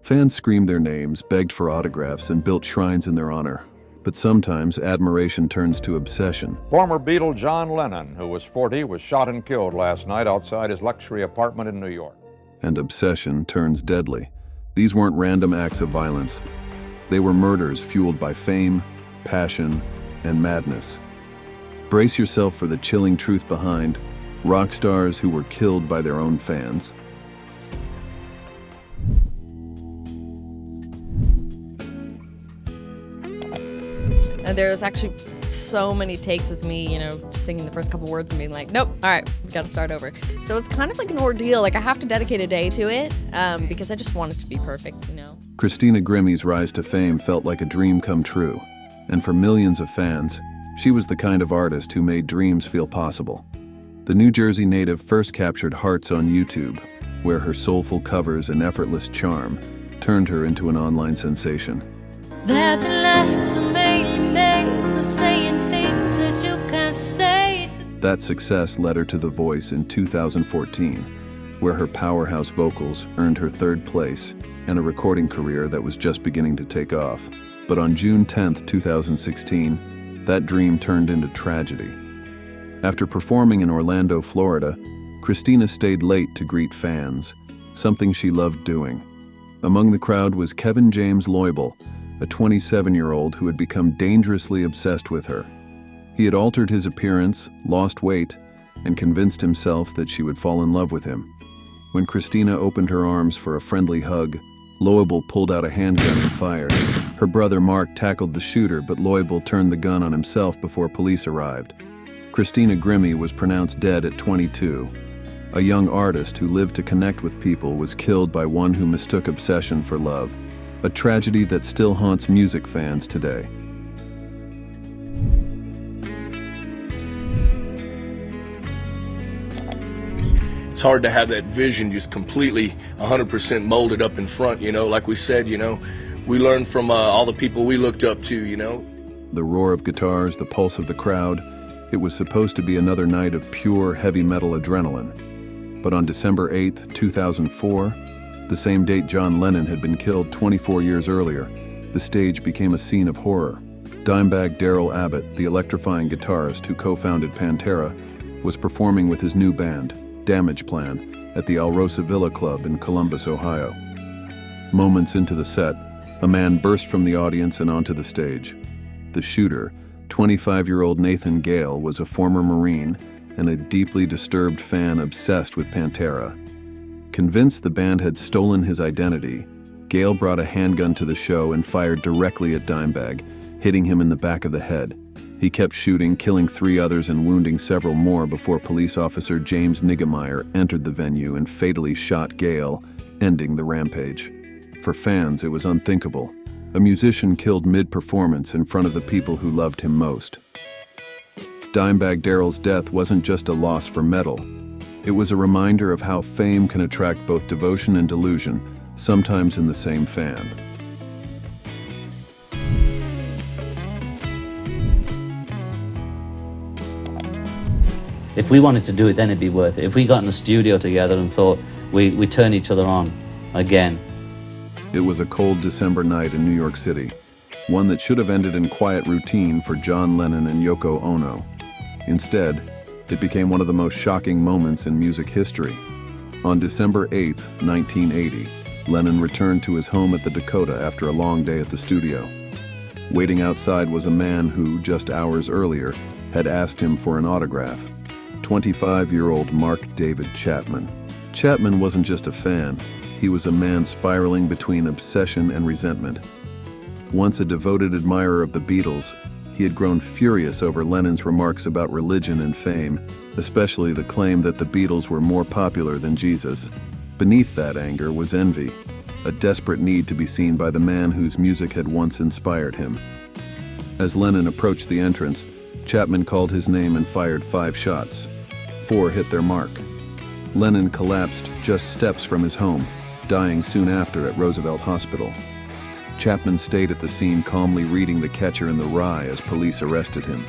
Fans screamed their names, begged for autographs, and built shrines in their honor. But sometimes admiration turns to obsession. Former Beatle John Lennon, who was 40, was shot and killed last night outside his luxury apartment in New York. And obsession turns deadly. These weren't random acts of violence. They were murders fueled by fame, passion, and madness. Brace yourself for the chilling truth behind rock stars who were killed by their own fans. And there was actually so many takes of me, singing the first couple words and being like, nope, all right, we got to start over. So it's kind of like an ordeal. Like, I have to dedicate a day to it because I just want it to be perfect, Christina Grimmie's rise to fame felt like a dream come true. And for millions of fans, she was the kind of artist who made dreams feel possible. The New Jersey native first captured hearts on YouTube, where her soulful covers and effortless charm turned her into an online sensation. That the lights are made for saying things that you can't say. That success led her to The Voice in 2014, where her powerhouse vocals earned her third place and a recording career that was just beginning to take off. But on June 10, 2016, that dream turned into tragedy. After performing in Orlando, Florida, Christina stayed late to greet fans, something she loved doing. Among the crowd was Kevin James Loibl, a 27-year-old who had become dangerously obsessed with her. He had altered his appearance, lost weight, and convinced himself that she would fall in love with him. When Christina opened her arms for a friendly hug, Loibl pulled out a handgun and fired. Her brother Mark tackled the shooter, but Loibl turned the gun on himself before police arrived. Christina Grimmie was pronounced dead at 22. A young artist who lived to connect with people was killed by one who mistook obsession for love. A tragedy that still haunts music fans today. It's hard to have that vision just completely 100% molded up in front, like we said, we learned from all the people we looked up to, The roar of guitars, the pulse of the crowd, it was supposed to be another night of pure heavy metal adrenaline. But on December 8, 2004, the same date John Lennon had been killed 24 years earlier, the stage became a scene of horror. Dimebag Darrell Abbott, the electrifying guitarist who co-founded Pantera, was performing with his new band, Damage Plan, at the Alrosa Villa Club in Columbus, Ohio. Moments into the set, a man burst from the audience and onto the stage. The shooter, 25-year-old Nathan Gale, was a former Marine and a deeply disturbed fan obsessed with Pantera. Convinced the band had stolen his identity, Gale brought a handgun to the show and fired directly at Dimebag, hitting him in the back of the head. He kept shooting, killing 3 others and wounding several more before police officer James Niggemeyer entered the venue and fatally shot Gale, ending the rampage. For fans, it was unthinkable. A musician killed mid-performance in front of the people who loved him most. Dimebag Darrell's death wasn't just a loss for metal. It was a reminder of how fame can attract both devotion and delusion, sometimes in the same fan. If we wanted to do it, then it'd be worth it. If we got in the studio together and thought we turn each other on again. It was a cold December night in New York City, one that should have ended in quiet routine for John Lennon and Yoko Ono. Instead, it became one of the most shocking moments in music history. On December 8, 1980, Lennon returned to his home at the Dakota after a long day at the studio. Waiting outside was a man who, just hours earlier, had asked him for an autograph. 25-year-old Mark David Chapman. Chapman wasn't just a fan, he was a man spiraling between obsession and resentment. Once a devoted admirer of the Beatles, he had grown furious over Lennon's remarks about religion and fame, especially the claim that the Beatles were more popular than Jesus. Beneath that anger was envy, a desperate need to be seen by the man whose music had once inspired him. As Lennon approached the entrance, Chapman called his name and fired 5 shots. 4 hit their mark. Lennon collapsed just steps from his home, dying soon after at Roosevelt Hospital. Chapman stayed at the scene calmly reading The Catcher in the Rye as police arrested him.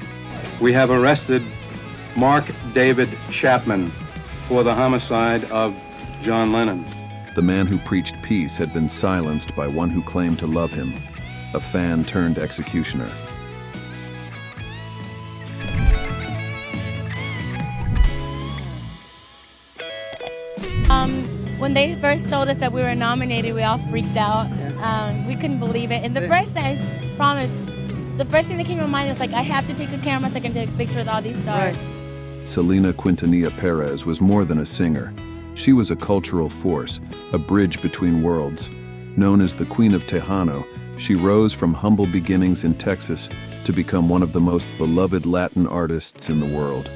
We have arrested Mark David Chapman for the homicide of John Lennon. The man who preached peace had been silenced by one who claimed to love him, a fan turned executioner. When they first told us that we were nominated, we all freaked out. We couldn't believe it. And the first thing, I promise, the first thing that came to mind was like, I have to take a camera so I can take a picture with all these stars. Selena Quintanilla Perez was more than a singer. She was a cultural force, a bridge between worlds. Known as the Queen of Tejano, she rose from humble beginnings in Texas to become one of the most beloved Latin artists in the world.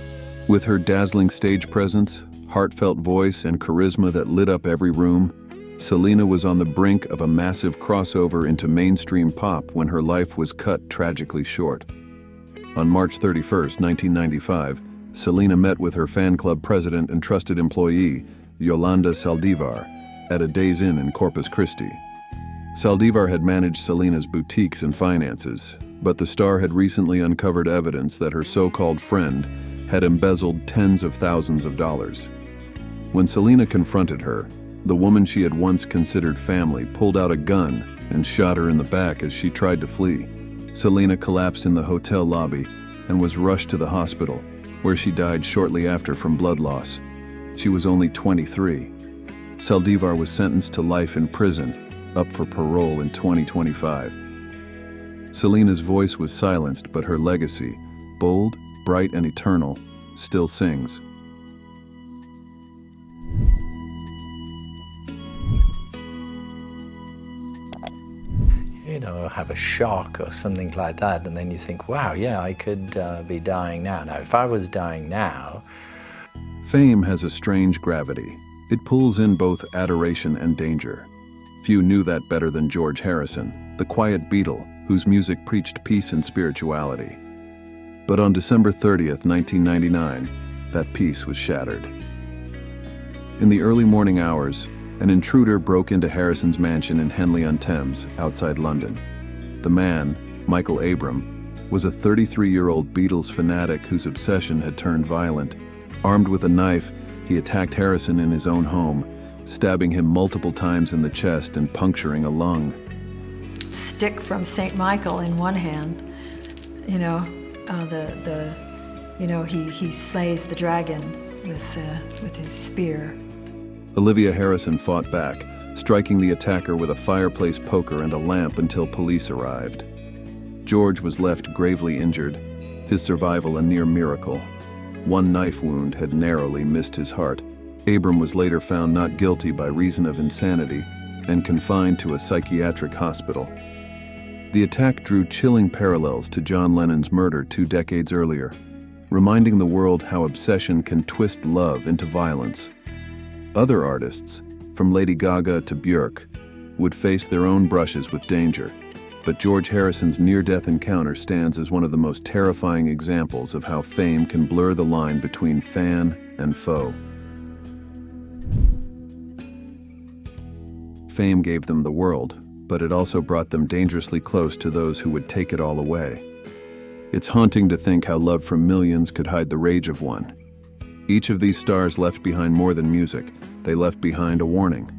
With her dazzling stage presence, heartfelt voice, and charisma that lit up every room, Selena was on the brink of a massive crossover into mainstream pop when her life was cut tragically short. On March 31, 1995, Selena met with her fan club president and trusted employee, Yolanda Saldivar, at a Days Inn in Corpus Christi. Saldivar had managed Selena's boutiques and finances, but the star had recently uncovered evidence that her so-called friend had embezzled tens of thousands of dollars. When Selena confronted her, the woman she had once considered family pulled out a gun and shot her in the back as she tried to flee. Selena collapsed in the hotel lobby and was rushed to the hospital, where she died shortly after from blood loss. She was only 23. Saldivar was sentenced to life in prison, up for parole in 2025. Selena's voice was silenced, but her legacy, bold, bright, and eternal, still sings. You know, have a shock or something like that, and then you think, wow, yeah, I could be dying now. Now, if I was dying now... Fame has a strange gravity. It pulls in both adoration and danger. Few knew that better than George Harrison, the quiet Beatle whose music preached peace and spirituality. But on December 30th, 1999, that peace was shattered. In the early morning hours, an intruder broke into Harrison's mansion in Henley-on-Thames, outside London. The man, Michael Abram, was a 33-year-old Beatles fanatic whose obsession had turned violent. Armed with a knife, he attacked Harrison in his own home, stabbing him multiple times in the chest and puncturing a lung. Stick from St. Michael in one hand, he slays the dragon with his spear. Olivia Harrison fought back, striking the attacker with a fireplace poker and a lamp until police arrived. George was left gravely injured, his survival a near miracle. One knife wound had narrowly missed his heart. Abram was later found not guilty by reason of insanity and confined to a psychiatric hospital. The attack drew chilling parallels to John Lennon's murder 2 decades earlier, reminding the world how obsession can twist love into violence. Other artists, from Lady Gaga to Björk, would face their own brushes with danger, but George Harrison's near-death encounter stands as one of the most terrifying examples of how fame can blur the line between fan and foe. Fame gave them the world, but it also brought them dangerously close to those who would take it all away. It's haunting to think how love from millions could hide the rage of one. Each of these stars left behind more than music. They left behind a warning.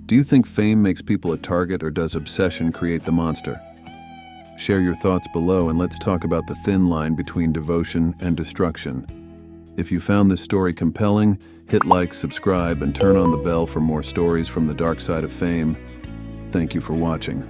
Do you think fame makes people a target, or does obsession create the monster? Share your thoughts below, and let's talk about the thin line between devotion and destruction. If you found this story compelling, hit like, subscribe, and turn on the bell for more stories from the dark side of fame. Thank you for watching.